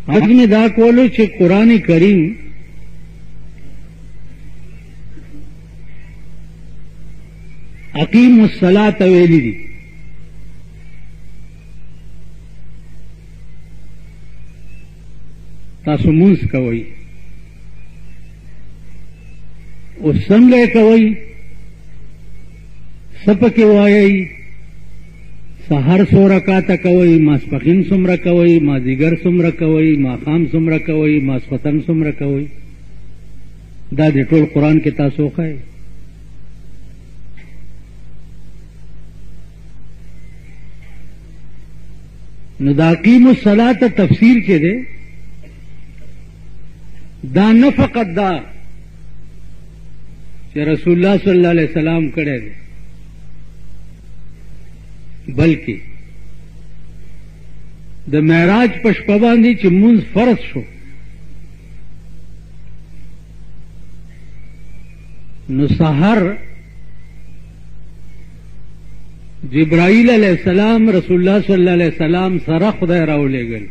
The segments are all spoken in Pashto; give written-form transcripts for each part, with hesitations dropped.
حق میں دا کولو چې قرآن کریم اقیم الصلاة ویلی دی تاسو مونږ کوي او څنګه کوي سپکه وایي سحر سو رکعات کوي ماسپخین څومره کوي مازیګر څومره کوي ماښام څومره کوي ماسختن څومره کوي دا د ټول قرآن کې تاسو ښایي نو دا اقیم الصلاة تفسیر چې ده دا نه فقط دا چې رسول الله صلی الله علیه وسلم کړی دی بلکې د معراج په شپه باندې چې مونځ فرض شو نو سحر جبرائیل علیہ السلام رسول اللہ صلی اللہ علیہ وسلم سره خدای راولېږل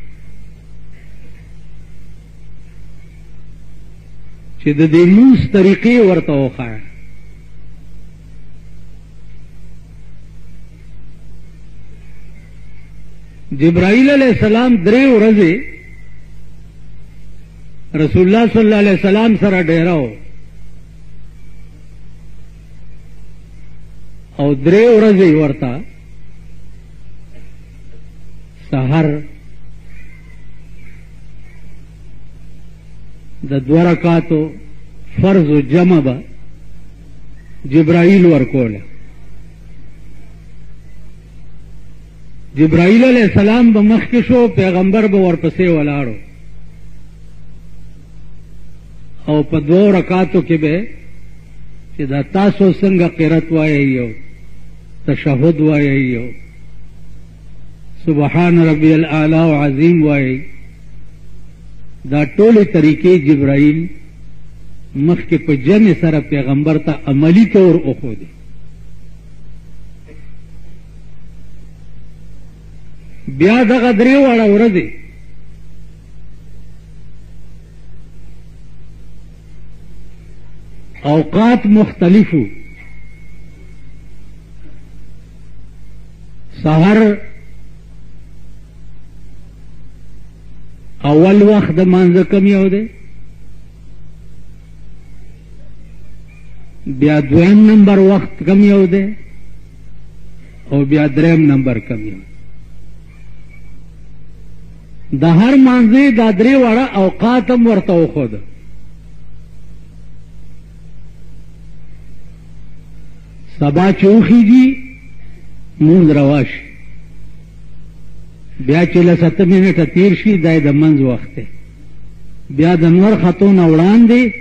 چې د دې مونځ طریقې ورته وښایه جبرائیل علیہ السلام 3 ورځې رسول الله صلی الله علیه وسلم سره ډیراو او 3 ورځې ورته سحر د 2 رکعاتو فرض و جمع به جبرائیل ورکوله جبرائیل علیہ السلام به مخکې شو پیغمبر به ورپسې ولاړو او په 2 رکعاتو کې به چې دا تاسو څنګه قرات وایي او تشهد وایي او سبحان ربی الاعلی و عظیم وایي دا ټولې طریقې جبرائیل مخکې په جمع سره پیغمبر ته عملی طور وښودې بیا دغه 3 واړه ورځې اوقات مختلفو سحر اول وخت د مانځه کم یو دی بیا 2 نمبر وخت کم یو دی او بیا 3 نمبر کم یو د هر مانځه دا 3 واړه اوقات هم ورته وښوده سبا چوخیږي مونږ رواش بیا چې له 7 منټه تیر شي دا د منځ وخت دی بیا د نور خطونه وړاندې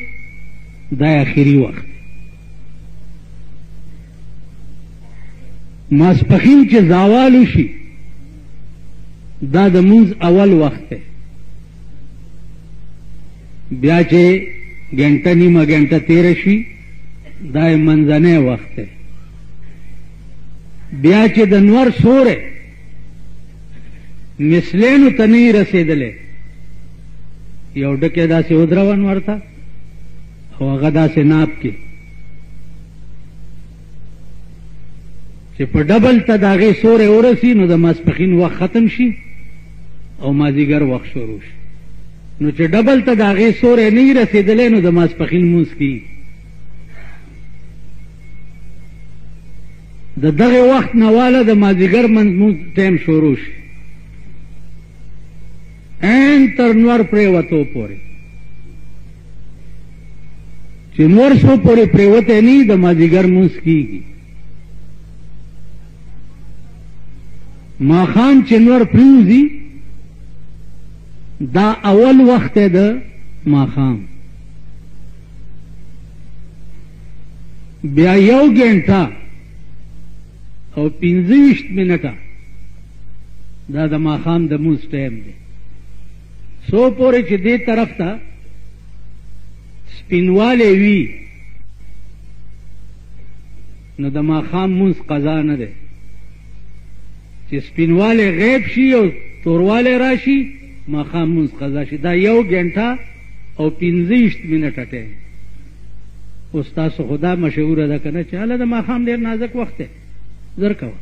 دا اخري وخت ماسپخین چې زوال شي دا د منځ اول وخت دی بیا چې ګنټه نیمه ګنټه تیر شي دا منځنی وخت دی بیا چې د نور سوره مثلینو ته نه رسېدلی یو ډکې داسې ودروه نور ته او هغه داسې ناب کې چې په ډبل ته د هغې سوری ورسي نو د ماسپښین وخت ختم شي او مازدیګر وخت شروع شي نو چې ډبل ته د هغې سوری نه رسېدلی نو د ماسپښین لمونځ کېږي د دغه وخت نه واله د مازدیګر لمونځ ټایم شروع شي این تر نور پریوتو پورې چې نور سو پورې پریوته نه د مازدیګر لمونځ کېږي ماښام چې نور پریوځي دا اول وخت د ماښام بیا 1 ګنټه او 25 منټه دا د ماښام د لمونځ ټایم دی سو پورې چې دې طرف ته سپینوالی وي نو د ماښام لمونځ قضا نه دی چې سپینوالی غیب شي او توروالی راشي ماښام مونځ قضا شي. دا 1 غنټه او 25 منټه ټیم. اوس تاسو خدا مشهوره ده که نه چې هله د ماښام ډېر نازک وخت دی، زر کوه،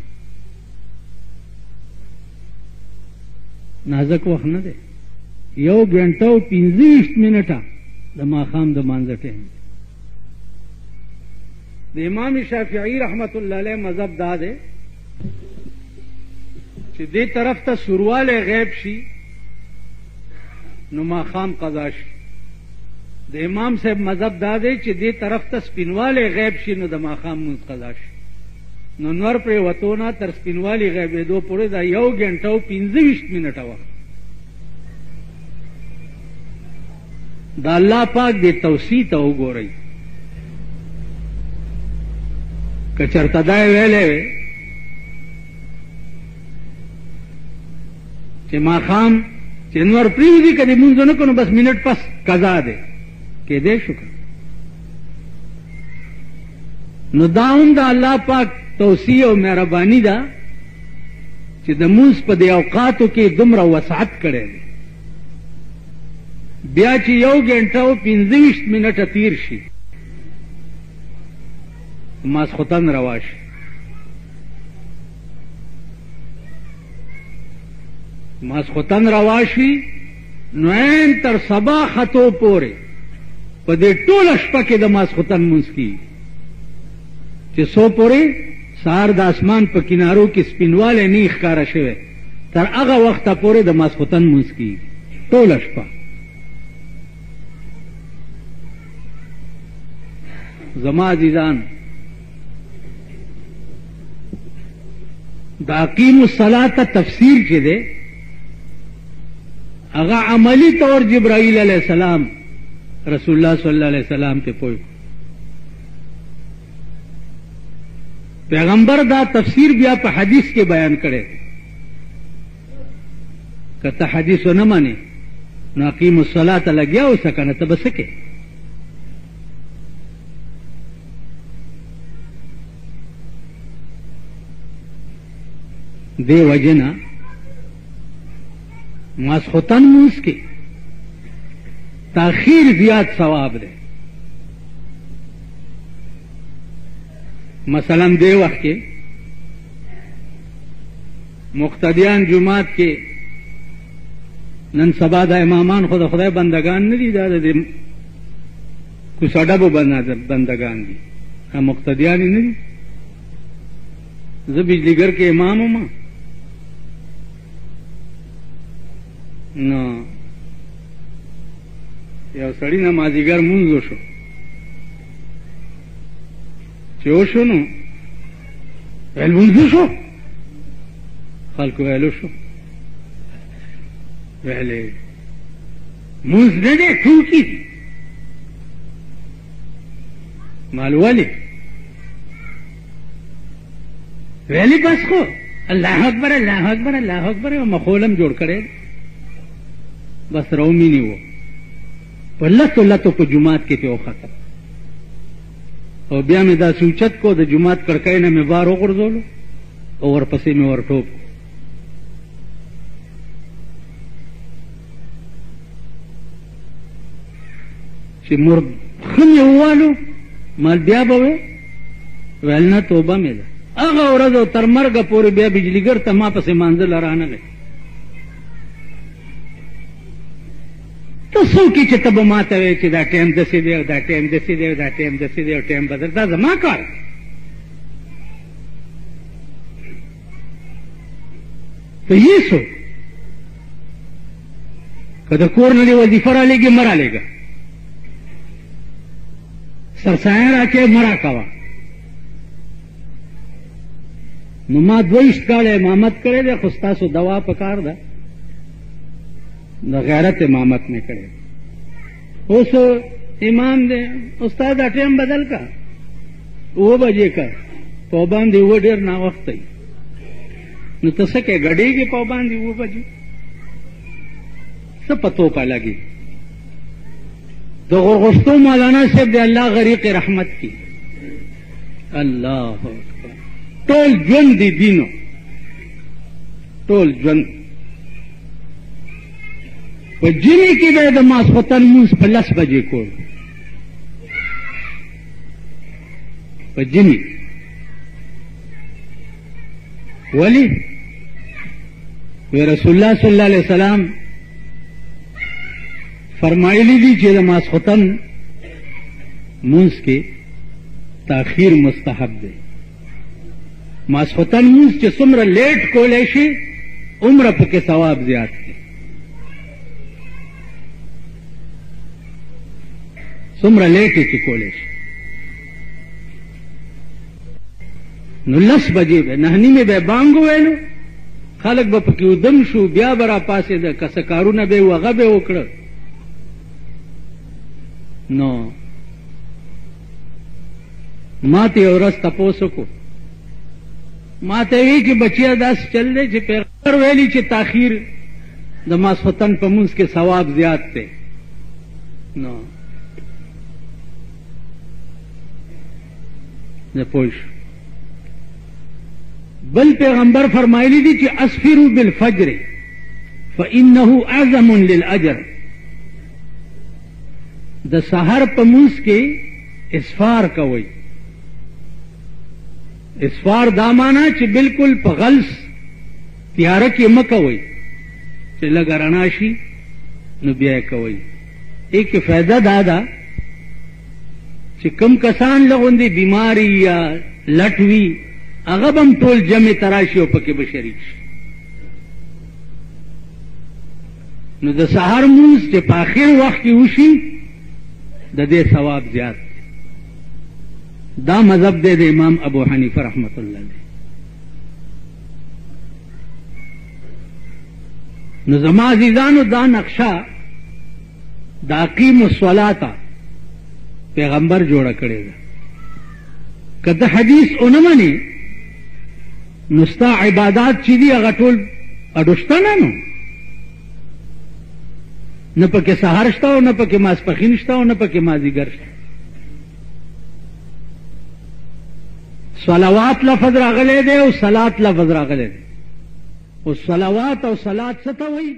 نازک وخت نه دی. 1 غنټه او 25 منټه د ماښام د مانځه ټیم. د امام شافعي رحمت الله علیه مذهب دا دی چې دې طرف ته سوروالی غیب شي نو ماښام قضا شي. د امام صاحب مذهب دا دی چې دې طرف ته سپینوالی غیب شي نو د ماښام مونځ قضا شي. نو نور پرې وتو نه تر سپینوالی غیبېدو پورې دا 1 غنټه او 25 منټه وخت. دا الله پاک دې توسیع ته وګورئ. که چرته دا ویلی وی چې ماښام چې نور پرېوځي که دې مونځ ونه کړو نو بس منټ پس قضا دی، کېدی شو که نو دا هم د الله پاک توسیع او مهرباني ده چې د مونځ په دې اوقاتو کې دومره وسعت کړی دی. بیا چې 1 غنټه او 25 منټه تیر شي ماسخوتن روا شي. ماسخوتن روا شي نو عین تر سبا خطو پورې په دې ټوله شپه کې د ماسخوتن مونځ کېږي چې څو پورې سهار د اسمان په کنارو کې سپینوالی نه ښکاره شوی، تر هغه وخته پورې د ماسخوتن مونځ کېږي ټوله شپه. زما عزیزان، دا اقیموا الصلاة تفسیر چې دی هغه عملی طور جبرائیل علیہ السلام رسول الله صلی الله علیه وسلم ته پوی. پیغمبر دا تفسیر بیا په حدیث کې بیان کړي. که ته حدیث ونه مانی نو اقیموا الصلاة لګیا اوسه که نه ته به څه کې. دې وجه نه ماسخوتن مونځ کې تاخیر زیات ثواب دی. مثلا دې وخت کې مقتدیان جماعت کې نن سبا د امامان خو د خدای بندگان نه دي، دا د کوڅه ډبو بندگان دي، مقتدیان نه دي. زه بجلیګر کې امام وم نو یو سړی نمازیګر مونځ وشو چې وشو نو ویل مونځ وشو، خلکو ویلو شو، ویلې مونځ نه دی ټوکې دي. مال ولې ویلې بس خو الله اکبر الله اکبر الله اکبر مخولم جوړ کړی بس رومی نیو په لتو لتو په جماعت کې ته وخته او بیا مې دا سوچت کو د جماعت کړکۍ نه مې بار وغورځولو او ورپسې مې ورټوپ چې مرد خم یې ووالو مال بیا به وې ویل نه توبه مې ده. هغه ورځ او تر مرګه پورې بیا بجلیګر ته ما پسې مانځل رانغی. ته څوک یې چې ته به ما ته وایې چې دا ټایم داسې دی او دا ټایم داسې دی او دا ټایم داسې دی او ټایم بدل، دا زما کار. ته یې څوک که د کور نه دې وظیفه رالیږي مه رالیږه، سرسایه راکې مه راکوه. نو ما 22 کاله امامت کړی دی، خو ستاسو دوا په کار ده، د غیرت امامت نه کړی. اوس امام دی استاد دا ټیم بدل کا 9 بجې کا پابندي و ډېر ناوخت دی، نو ته څه کې غډېږي پابندي 9 بجې څه پتو پا لګي. د غرغښتو مولانا صاحب دی الله غریق رحمت کی، الله اکبر، ټول ژوند دی دینو، ټول ژوند په جمعې کې به د ماسخوتن لمونځ په 10 بجې کول په جمعې ولی وی رسول الله صلی الله علیه وسلم فرمایلی دي چې د ماسخوتن لمونځ کې تاخیر مستحب دی ماسخوتن لمونځ چې څومره لیټ کولی شي عمره پکې ثواب زیات دی څومره لیټ چې کولی شي نو 10 بجې به 9:30 به بانګ وویلو خلک به پکې ودم شو بیا به راپاڅېده که څه کارونه به یې هغه به وکړه نو ما ته یو ورځ تپوس وکړو ما ته وی چې بچیا داسې چل دی چې پیغمبر ویلي چې تاخیر د ماسخوتن په لمونځ کې ثواب زیات دی نو زه پوه شو بل پیغمبر فرمایلی دي چې اسفروا بالفجر فانه اعظم للاجر د سحر په لمونځ کې اسفار کوئ اسفار دا مانا چې بالکل په غلس تیاره کې مه کوئ چې لږ رڼا شي نو بیا یې کوئ ایک فایده دا ده چې کم کسان لغوندې بیماری یا لټ وي هغه به هم ټول جمع ته راشي او پکې به شریک شي نو د سهار لمونځ چې په آخر وخت کې وشي د دې ثواب زیات دی دا مذهب دی د امام ابو حنیفه رحمت الله علیه نو زما عزیزانو دا نقشه د اقیم الصلاة پیغمبر جوړه کړې ده که ته حدیث ونه منې نو ستا عبادات چې دي هغه ټول اډوشته نو نه پکې سهار شته او نه پکې ماسپښین شته او نه پکې مازدیګر شته صلوات لفظ راغلی دی او صلات لفظ راغلی دی او صلوات او صلات څه ته وایي